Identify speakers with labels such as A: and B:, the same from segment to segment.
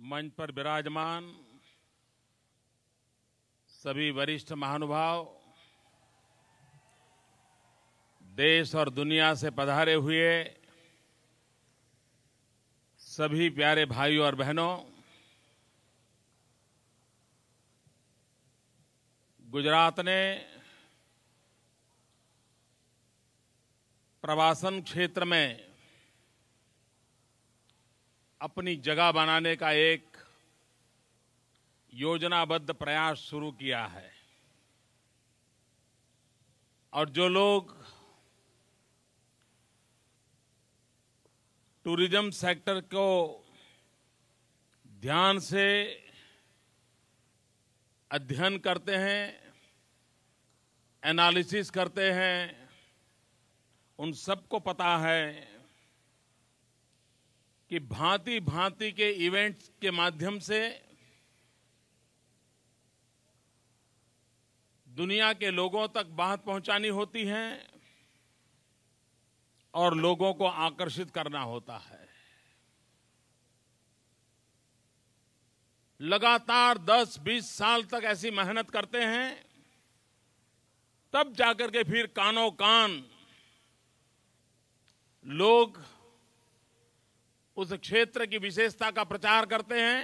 A: मंच पर विराजमान सभी वरिष्ठ महानुभाव, देश और दुनिया से पधारे हुए सभी प्यारे भाइयों और बहनों, गुजरात ने प्रवासन क्षेत्र में अपनी जगह बनाने का एक योजनाबद्ध प्रयास शुरू किया है और जो लोग टूरिज्म सेक्टर को ध्यान से अध्ययन करते हैं, एनालिसिस करते हैं, उन सबको पता है कि भांति भांति के इवेंट्स के माध्यम से दुनिया के लोगों तक बात पहुंचानी होती है और लोगों को आकर्षित करना होता है। लगातार 10-20 साल तक ऐसी मेहनत करते हैं, तब जाकर के फिर कानों कान लोग उस क्षेत्र की विशेषता का प्रचार करते हैं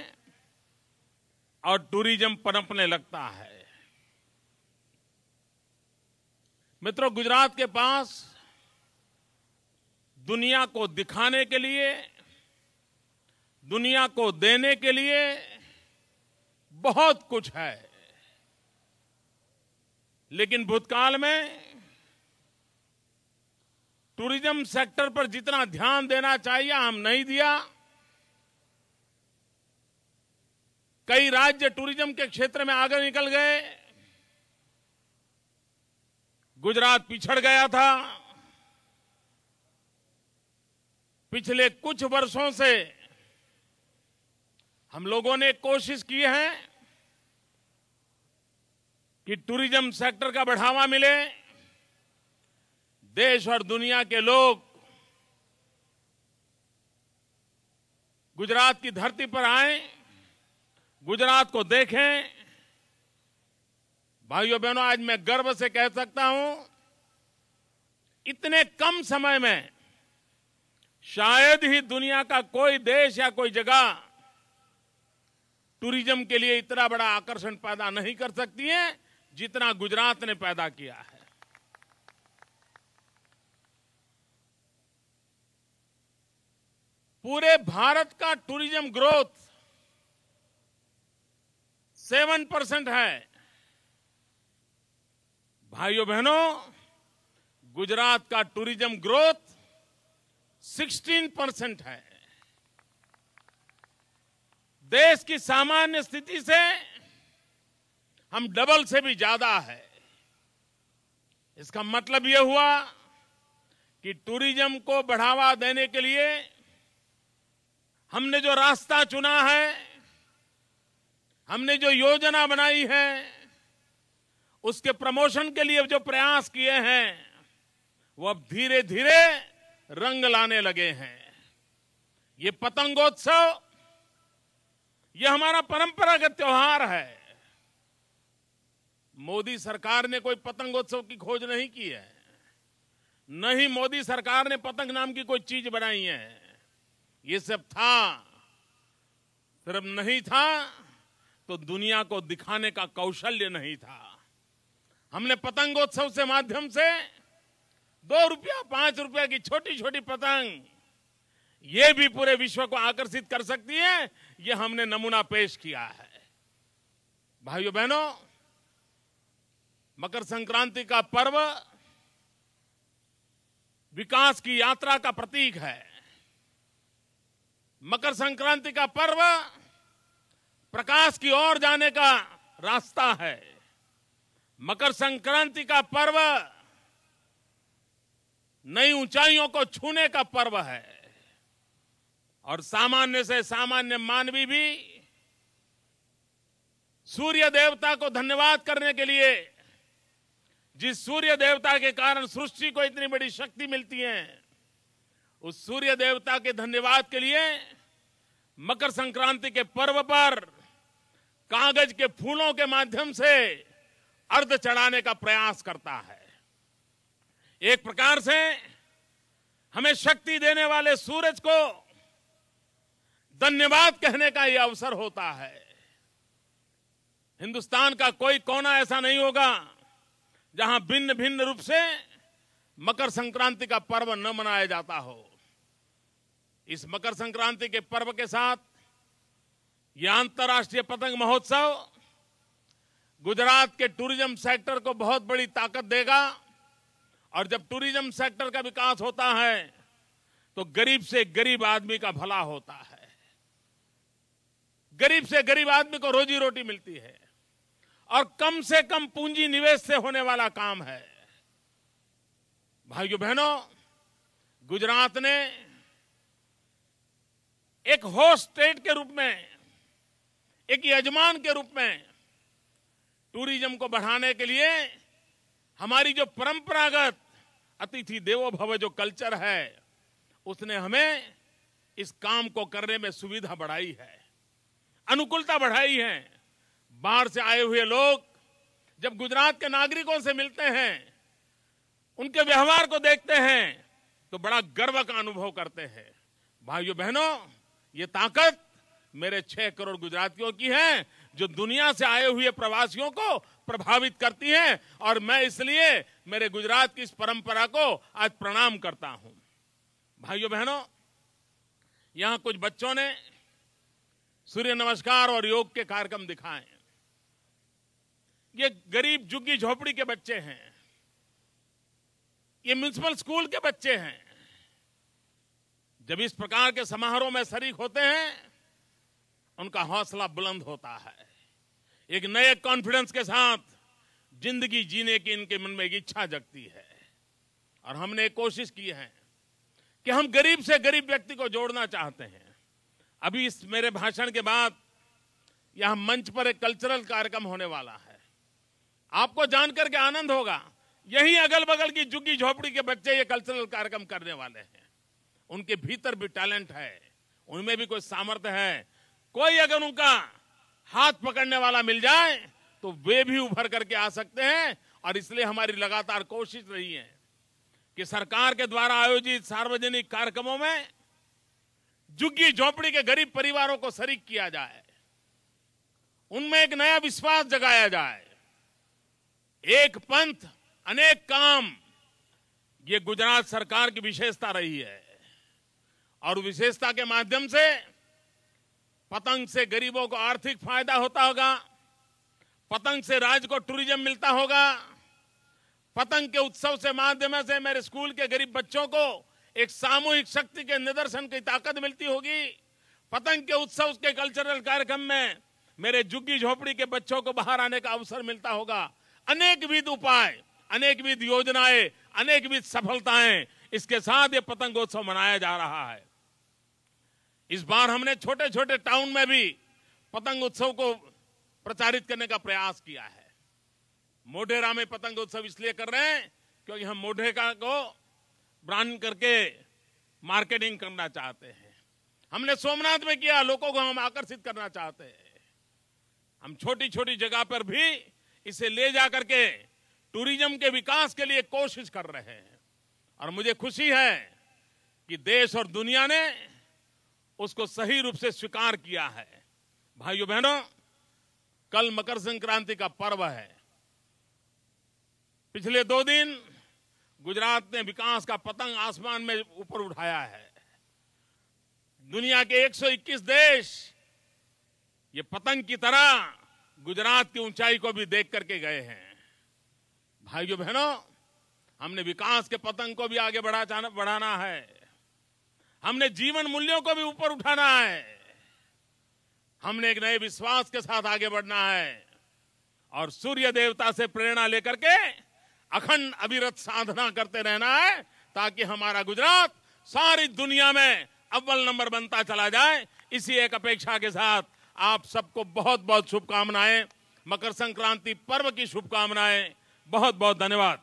A: और टूरिज्म पनपने लगता है। मित्रों, गुजरात के पास दुनिया को दिखाने के लिए, दुनिया को देने के लिए बहुत कुछ है, लेकिन भूतकाल में टूरिज्म सेक्टर पर जितना ध्यान देना चाहिए हम नहीं दिया। कई राज्य टूरिज्म के क्षेत्र में आगे निकल गए, गुजरात पिछड़ गया था। पिछले कुछ वर्षों से हम लोगों ने कोशिश की है कि टूरिज्म सेक्टर का बढ़ावा मिले, देश और दुनिया के लोग गुजरात की धरती पर आएं, गुजरात को देखें। भाइयों बहनों, आज मैं गर्व से कह सकता हूं, इतने कम समय में शायद ही दुनिया का कोई देश या कोई जगह टूरिज्म के लिए इतना बड़ा आकर्षण पैदा नहीं कर सकती है जितना गुजरात ने पैदा किया है। पूरे भारत का टूरिज्म ग्रोथ 7% है। भाइयों बहनों, गुजरात का टूरिज्म ग्रोथ 16% है। देश की सामान्य स्थिति से हम डबल से भी ज्यादा है। इसका मतलब यह हुआ कि टूरिज्म को बढ़ावा देने के लिए हमने जो रास्ता चुना है, हमने जो योजना बनाई है, उसके प्रमोशन के लिए जो प्रयास किए हैं, वो अब धीरे धीरे रंग लाने लगे हैं। ये पतंगोत्सव, ये हमारा परंपरागत त्योहार है। मोदी सरकार ने कोई पतंगोत्सव की खोज नहीं की है, न ही मोदी सरकार ने पतंग नाम की कोई चीज बनाई है। ये सब था, सिर्फ नहीं था तो दुनिया को दिखाने का कौशल्य नहीं था। हमने पतंगोत्सव से माध्यम से 2 रुपया 5 रुपया की छोटी छोटी पतंग, ये भी पूरे विश्व को आकर्षित कर सकती है, ये हमने नमूना पेश किया है। भाइयों बहनों, मकर संक्रांति का पर्व विकास की यात्रा का प्रतीक है। मकर संक्रांति का पर्व प्रकाश की ओर जाने का रास्ता है। मकर संक्रांति का पर्व नई ऊंचाइयों को छूने का पर्व है और सामान्य से सामान्य मानवी भी सूर्य देवता को धन्यवाद करने के लिए, जिस सूर्य देवता के कारण सृष्टि को इतनी बड़ी शक्ति मिलती है, उस सूर्य देवता के धन्यवाद के लिए मकर संक्रांति के पर्व पर कागज के फूलों के माध्यम से अर्घ चढ़ाने का प्रयास करता है। एक प्रकार से हमें शक्ति देने वाले सूरज को धन्यवाद कहने का यह अवसर होता है। हिंदुस्तान का कोई कोना ऐसा नहीं होगा जहां भिन्न भिन्न रूप से मकर संक्रांति का पर्व न मनाया जाता हो। इस मकर संक्रांति के पर्व के साथ यह अंतर्राष्ट्रीय पतंग महोत्सव गुजरात के टूरिज्म सेक्टर को बहुत बड़ी ताकत देगा और जब टूरिज्म सेक्टर का विकास होता है तो गरीब से गरीब आदमी का भला होता है। गरीब से गरीब आदमी को रोजी रोटी मिलती है और कम से कम पूंजी निवेश से होने वाला काम है। भाइयों बहनों, गुजरात ने एक होस्ट स्टेट के रूप में, एक यजमान के रूप में टूरिज्म को बढ़ाने के लिए हमारी जो परंपरागत अतिथि देवो भव जो कल्चर है उसने हमें इस काम को करने में सुविधा बढ़ाई है, अनुकूलता बढ़ाई है। बाहर से आए हुए लोग जब गुजरात के नागरिकों से मिलते हैं, उनके व्यवहार को देखते हैं तो बड़ा गर्व का अनुभव करते हैं। भाइयों बहनों, ये ताकत मेरे 6 करोड़ गुजरातियों की है जो दुनिया से आए हुए प्रवासियों को प्रभावित करती है और मैं इसलिए मेरे गुजरात की इस परंपरा को आज प्रणाम करता हूं। भाइयों बहनों, यहां कुछ बच्चों ने सूर्य नमस्कार और योग के कार्यक्रम दिखाए। ये गरीब झुग्गी झोपड़ी के बच्चे हैं, ये म्युनिसिपल स्कूल के बच्चे हैं। जब इस प्रकार के समारोह में शरीक होते हैं उनका हौसला बुलंद होता है। एक नए कॉन्फिडेंस के साथ जिंदगी जीने की इनके मन में एक इच्छा जगती है और हमने एक कोशिश की है कि हम गरीब से गरीब व्यक्ति को जोड़ना चाहते हैं। अभी इस मेरे भाषण के बाद यहां मंच पर एक कल्चरल कार्यक्रम होने वाला है। आपको जानकर के आनंद होगा, यही अगल बगल की झुग्गी झोपड़ी के बच्चे ये कल्चरल कार्यक्रम करने वाले हैं। उनके भीतर भी टैलेंट है, उनमें भी कोई सामर्थ्य है। कोई अगर उनका हाथ पकड़ने वाला मिल जाए तो वे भी उभर करके आ सकते हैं और इसलिए हमारी लगातार कोशिश रही है कि सरकार के द्वारा आयोजित सार्वजनिक कार्यक्रमों में झुग्गी झोपड़ी के गरीब परिवारों को शरीक किया जाए, उनमें एक नया विश्वास जगाया जाए। एक पंथ अनेक काम, ये गुजरात सरकार की विशेषता रही है और विशेषता के माध्यम से पतंग से गरीबों को आर्थिक फायदा होता होगा, पतंग से राज्य को टूरिज्म मिलता होगा, पतंग के उत्सव से माध्यम से मेरे स्कूल के गरीब बच्चों को एक सामूहिक शक्ति के निदर्शन की ताकत मिलती होगी। पतंग के उत्सव के कल्चरल कार्यक्रम में मेरे झुग्गी झोपड़ी के बच्चों को बाहर आने का अवसर मिलता होगा। अनेकविध उपाय, अनेकविध योजनाएं, अनेकविध सफलताएं, इसके साथ ये पतंगोत्सव मनाया जा रहा है। इस बार हमने छोटे छोटे टाउन में भी पतंग उत्सव को प्रचारित करने का प्रयास किया है। मोढेरा में पतंग उत्सव इसलिए कर रहे हैं क्योंकि हम मोढेरा को ब्रांड करके मार्केटिंग करना चाहते हैं। हमने सोमनाथ में किया, लोगों को हम आकर्षित करना चाहते हैं। हम छोटी छोटी जगह पर भी इसे ले जाकर के टूरिज्म के विकास के लिए कोशिश कर रहे हैं और मुझे खुशी है कि देश और दुनिया ने उसको सही रूप से स्वीकार किया है। भाइयों बहनों, कल मकर संक्रांति का पर्व है। पिछले 2 दिन गुजरात ने विकास का पतंग आसमान में ऊपर उठाया है। दुनिया के 121 देश ये पतंग की तरह गुजरात की ऊंचाई को भी देख करके गए हैं। भाइयों बहनों, हमने विकास के पतंग को भी आगे बढ़ाना है। हमने जीवन मूल्यों को भी ऊपर उठाना है। हमने एक नए विश्वास के साथ आगे बढ़ना है और सूर्य देवता से प्रेरणा लेकर के अखंड अविरत साधना करते रहना है ताकि हमारा गुजरात सारी दुनिया में अव्वल नंबर बनता चला जाए। इसी एक अपेक्षा के साथ आप सबको बहुत बहुत शुभकामनाएं, मकर संक्रांति पर्व की शुभकामनाएं। बहुत बहुत धन्यवाद।